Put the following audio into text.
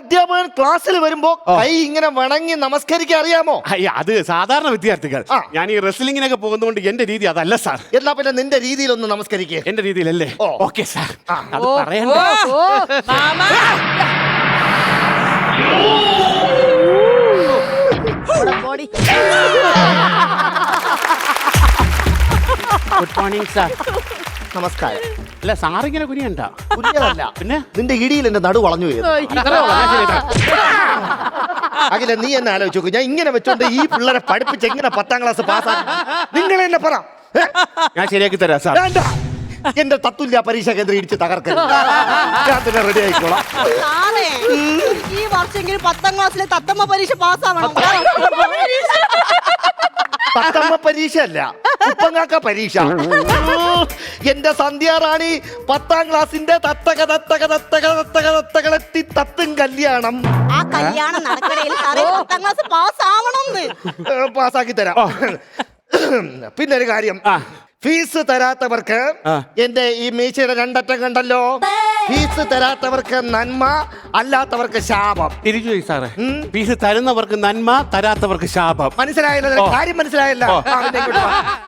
അധ്യാപകൻ ക്ലാസ്സിൽ വരുമ്പോ കൈ ഇങ്ങനെ വണങ്ങി നമസ്കരിക്കാൻ അറിയാമോ? അത് സാധാരണ വിദ്യാർത്ഥികൾ. ഞാൻ ഈ റെസ്ലിംഗിനൊക്കെ പോകുന്നതുകൊണ്ട് എന്റെ രീതി അതല്ല സാർ. എന്നാ പിന്നെ നിന്റെ രീതിയിലൊന്ന് നമസ്കരിക്കേ. എന്റെ രീതിയിലല്ലേ? Okay sir. അത് പറയണ്ട. Good morning sir. നമസ്കാരം. അല്ല സാറിങ്ങനെ കുനിയണ്ട. കുഞ്ഞതല്ല, പിന്നെ നിന്റെ ഇടിയിൽ എന്റെ നടു വളഞ്ഞു പോയത്. അഖില, നീ എന്നെ ആലോചിച്ച് നോക്ക്. ഞാൻ ഇങ്ങനെ വെച്ചോണ്ട് ഈ പിള്ളേരെ പഠിപ്പിച്ച് എങ്ങനെ 10ാം ക്ലാസ് പാസ്സാക്കി? നിങ്ങൾ എന്നെ പറ. ഞാൻ ശരിയാക്കി തരാം സാർ. വേണ്ട, എന്റെ തത്തുല്യ പരീക്ഷ കേന്ദ്രം ഇടിച്ച് തകർക്കരുത്. ഞാൻ തന്നെ റെഡി ആയിക്കോളാം. ഈ വർഷമെങ്കിലും 10ാം ക്ലാസ്സിലെ തത്തമ്മ പരീക്ഷ പാസ്സാവണം. തത്തമ്മ പരീക്ഷ അല്ല, ഉപ്പങ്ങാക്ക പരീക്ഷ. എന്റെ സന്ധ്യാറാണി 10ാം ക്ലാസ്സിന്റെ തത്തകളെത്തി തത്തും കല്യാണം. ആ കല്യാണം നടക്കണേൽ 10ാം ക്ലാസ് പാസ്സാവണമെന്ന്. പാസ്സാക്കി തരാം. പിന്നെ ഒരു കാര്യം, ഫീസ് തരാത്തവർക്ക് എന്റെ ഈ മീശയുടെ 2 അറ്റം കണ്ടല്ലോ, ഫീസ് തരാത്തവർക്ക് നന്മ, അല്ലാത്തവർക്ക് ശാപം. തിരിച്ചു പോയി സാറേ. ഫീസ് തരുന്നവർക്ക് നന്മ, തരാത്തവർക്ക് ശാപം. മനസ്സിലായല്ലോ? കാര്യം മനസ്സിലായല്ലോ?